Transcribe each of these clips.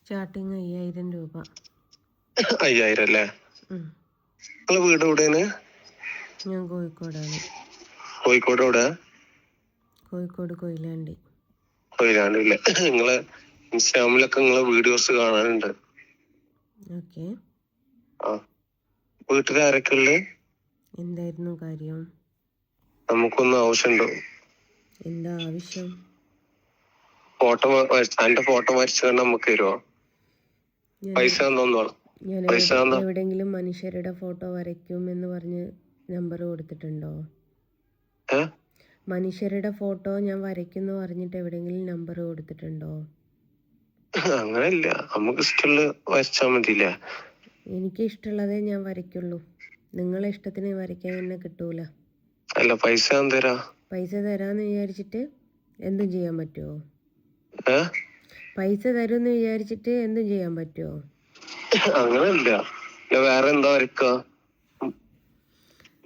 Starting 5000 രൂപ. 5000 അല്ലേ? നിങ്ങളെ വീട് എവിടെയാണ്? ഞാൻ കോഴിക്കോടാണ്. കോഴിക്കോട് എവിടെ? കോഴിക്കോട് കൊയിലാണ്ടി. കൊയിലാണ്ടി അല്ലേ? നിങ്ങളെ ഇൻസ്റ്റാഗ്രാമിലൊക്കെ നിങ്ങളെ വീഡിയോസ് കാണാനുണ്ട്. ഓക്കെ. ആ, വീട്ടിൽ ആരൊക്കെ ഉള്ളത്? എന്തായിരുന്നു കാര്യം? നമുക്കൊന്നും ആവശ്യമുണ്ടോ? എന്താ ആവശ്യം? ഫോട്ടോ എന്റെ ഫോട്ടോ വരച്ചുകൊണ്ട് നമുക്ക് തരുമോ? പൈസ തന്നോളൂ. ഞാൻ എവിടെയെങ്കിലും മനുഷ്യരുടെ ഫോട്ടോ വരയ്ക്കും എന്ന് പറഞ്ഞ് നമ്പർ കൊടുത്തിട്ടുണ്ടോ? മനുഷ്യരുടെ ഫോട്ടോ ഞാൻ വരയ്ക്കുന്നു പറഞ്ഞിട്ട് എവിടെയെങ്കിലും നമ്പർ കൊടുത്തിട്ടുണ്ടോ? അങ്ങനെയല്ല, നമുക്ക് ഇഷ്ടമുള്ള വരച്ചാൽ മതിയില്ലേ? എനിക്ക് ഇഷ്ടമുള്ളതേ ഞാൻ വരയ്ക്കുള്ളൂ. നിങ്ങളെ ഇഷ്ടത്തിന് വരയ്ക്കാൻ എന്നെ കിട്ടൂല. അല്ല, പൈസ തരാ. പൈസ തരാന്ന് വിചാരിച്ചിട്ട് എന്തും ചെയ്യാൻ പറ്റുമോ? പൈസ തരുമെന്ന് വിചാരിച്ചിട്ട് എന്തും ചെയ്യാൻ പറ്റുമോ? അങ്ങനെയല്ല. വേറെ എന്താ വരയ്ക്ക?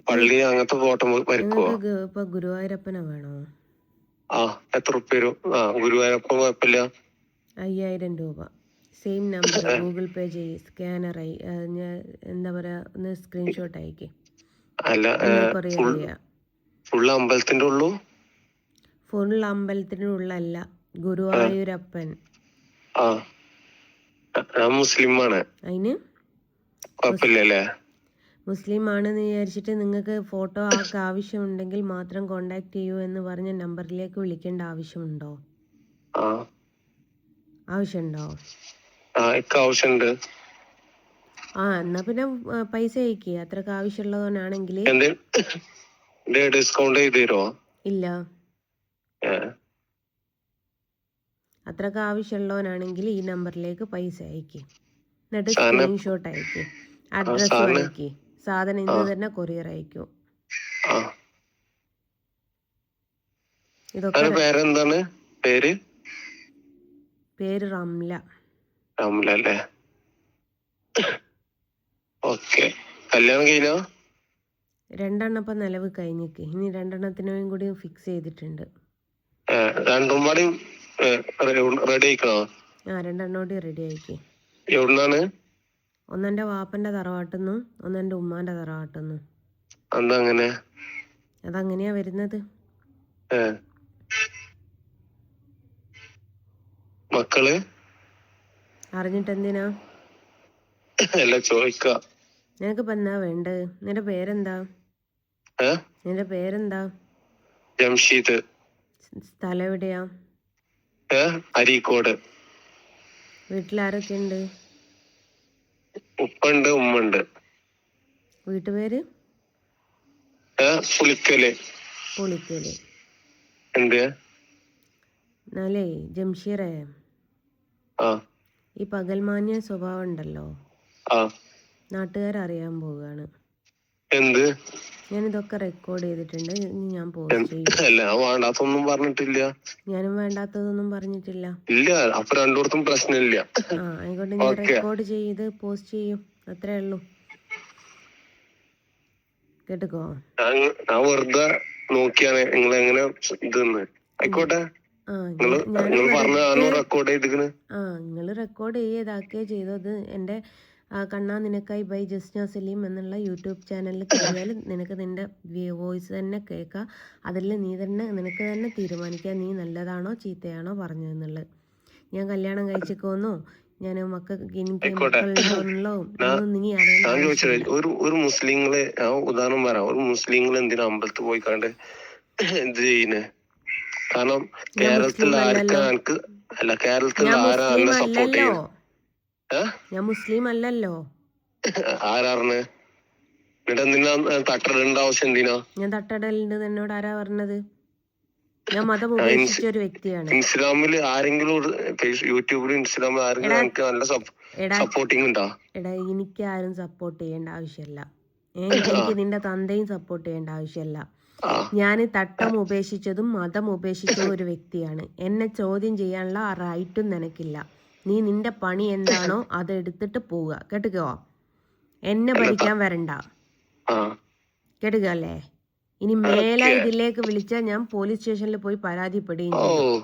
പള്ളി അങ്ങനത്തെ ഫോട്ടോ വരയ്ക്കുവോ? ഇപ്പൊ ഗുരുവായൂരപ്പനെ വേണോ? എത്ര റുപ്യ വരും? ഗുരുവായൂരപ്പൻ കുഴപ്പമില്ല. 5000 രൂപ. സെയിം നമ്പർ ഗൂഗിൾ പേ ചെയ്യ്. സ്കാനർ ആയി എന്താ പറയാ, ഒന്ന് സ്ക്രീൻഷോട്ട് അയക്കേ. അല്ല, ഫുൾ അമ്പലത്തിന്റെ ഉള്ളൂ? ഫുൾ അമ്പലത്തിന്റെ ഉള്ളല്ല, ഗുരുവായൂരപ്പൻ. മുസ്ലിമാണ്. അതിന് കുഴപ്പമില്ലല്ലേ? മുസ്ലിം ആണെന്ന് വിചാരിച്ചിട്ട് നിങ്ങൾക്ക് ഫോട്ടോ ആവശ്യമുണ്ടെങ്കിൽ മാത്രം കോണ്ടാക്ട് ചെയ്യൂ എന്ന് പറഞ്ഞ നമ്പറിലേക്ക് വിളിക്കേണ്ട ആവശ്യമുണ്ടോ? ആവശ്യമുണ്ടോ? ആവശ്യമുണ്ട്. എന്നാ പിന്നെ പൈസ അയക്കുക. അത്രക്ക് ആവശ്യമുള്ളവനാണെങ്കിൽ. ഡിസ്കൗണ്ട് ചെയ്ത് തരുമോ? ഇല്ല. അത്രക്ക് ആവശ്യമുള്ളവനാണെങ്കിൽ ഈ നമ്പറിലേക്ക് പൈസ അയക്കുക. എന്നിട്ട് സ്ക്രീൻഷോട്ട് അയക്കുക. അഡ്രസ്സും അയക്കുക. സാധനം ഇന്ന് തന്നെ കൊറിയർ അയക്കും. ഇതൊക്കെ പേരെന്താണ്? പേര് റംല. റംല അല്ലേ? ഓക്കെ. കല്യാണം കഴിഞ്ഞോ? 2 എണ്ണം ഇപ്പൊ നിലവ് കഴിഞ്ഞിക്ക്. ഇനി 2 എണ്ണത്തിനും കൂടി ഫിക്സ് ചെയ്തിട്ടുണ്ട്. 2 റെഡി ആയിക്കണോ? 2 എണ്ണം കൂടി റെഡി ആയിക്ക്. എവിടുന്നാണ്? ഒന്ന് എന്റെ വാപ്പന്റെ തറവാട്ടുന്നു, ഒന്ന് എന്റെ ഉമ്മാന്റെ തറവാട്ടുന്നു. അതങ്ങനെ? അതങ്ങനെയാ വരുന്നത്. മക്കള് അറിഞ്ഞിട്ട് എന്തിനാ? അല്ല, ചോദിക്ക. നിനക്കിപ്പോ എന്താ വേണ്ടത്? നിന്റെ പേരെന്താ? നിന്റെ പേരെന്താ? ജംഷീദ്. സ്ഥലം എവിടെയാ? അരീക്കോട്. വീട്ടിലാരൊക്കെ ഉണ്ട്? ഉപ്പുണ്ട്, ഉമ്മുണ്ട്. വീട്ടുപേര്? പുളിക്കല്. പുളിക്കല്. എന്ത്? എന്നാലേ ജംഷീറേ, ഈ പകൽമാന്യ സ്വഭാവം ഉണ്ടല്ലോ, നാട്ടുകാരറിയാൻ പോവുകയാണ്. എന്ത്? ഞാനിതൊക്കെ റെക്കോർഡ് ചെയ്തിട്ടുണ്ട്. ഞാൻ പോസ്റ്റ് ചെയ്യും. വേണ്ടാത്തൊന്നും പറഞ്ഞിട്ടില്ല. ഞാനും വേണ്ടാത്തതൊന്നും പറഞ്ഞിട്ടില്ല. ഇല്ല, അപ്പൊ രണ്ടിടത്തും പ്രശ്നമില്ല. ആയിക്കോട്ടെ, ഞാൻ റെക്കോർഡ് ചെയ്ത് പോസ്റ്റ് ചെയ്യും. അത്രേ ഉള്ളൂ. കേട്ടുക്കോ. ഞാൻ വെറുതെ നോക്കിയാണ് നിങ്ങൾ എങ്ങനെ ഇതെന്ന്. ആയിക്കോട്ടെ, നിങ്ങൾ റെക്കോർഡ് ചെയ്താക്കുകയോ ചെയ്തത്. എൻ്റെ കണ്ണാ നിനക്കായി ബൈ ജസ്ന സലീം എന്നുള്ള യൂട്യൂബ് ചാനലിൽ കയറിയാൽ നിനക്ക് നിൻ്റെ വോയിസ് തന്നെ കേൾക്കാം. അതിൽ നിനക്ക് തന്നെ തീരുമാനിക്കാം നീ നല്ലതാണോ ചീത്തയാണോ പറഞ്ഞതെന്നുള്ളത്. ഞാൻ കല്യാണം കഴിച്ചിക്കോന്നോ, ഞാൻ മക്കളുണ്ടോന്നുള്ളോ നീ അറിയാൻ. ഒരു മുസ്ലിങ്ങള് ഉദാഹരണം പറയാം. ഒരു മുസ്ലിങ്ങൾ എന്തിനാ അമ്പലത്തിൽ പോയിക്കാണ്ട് എന്ത് ചെയ്യുന്നേ? കാരണം കേരളത്തിൽ കേരളത്തിൽ ആരാ എന്നെ സപ്പോർട്ട് ചെയ്യുന്നത്? ഞാൻ മുസ്ലിം അല്ലല്ലോ. ആരാറിന്? തട്ടടേണ്ട ആവശ്യം എന്തിനാ? ഞാൻ തട്ടടലുണ്ട്. എന്നോട് ആരാ പറഞ്ഞത്? ഞാൻ മതം ഉപേക്ഷിച്ച ഒരു വ്യക്തിയാണ്. ഇൻസ്റ്റാഗ്രാമിൽ ആരെങ്കിലും യൂട്യൂബിലും ഇൻസ്റ്റാഗ്രാമിൽ ആരെങ്കിലും നല്ല സപ്പോർട്ടിങ് ഉണ്ടോ? എനിക്ക് ആരും സപ്പോർട്ട് ചെയ്യേണ്ട ആവശ്യമില്ല. എനിക്ക് നിന്റെ തന്തയും സപ്പോർട്ട് ചെയ്യേണ്ട ആവശ്യമില്ല. ഞാൻ തട്ടം ഉപേക്ഷിച്ചതും മതം ഉപേക്ഷിച്ചതും ഒരു വ്യക്തിയാണ്. എന്നെ ചോദ്യം ചെയ്യാനുള്ള ആ റൈറ്റും നിനക്കില്ല. നീ നിന്റെ പണി എന്താണോ അത് എടുത്തിട്ട് പോവുക. കേട്ടുക്കോ. എന്നെ ഭരിക്കാൻ വരണ്ട. കേട്ടുകല്ലേ. ഇനി മേലെ ഇതിലേക്ക് വിളിച്ചാൽ ഞാൻ പോലീസ് സ്റ്റേഷനിൽ പോയി പരാതിപ്പെടുകയും ചെയ്യും.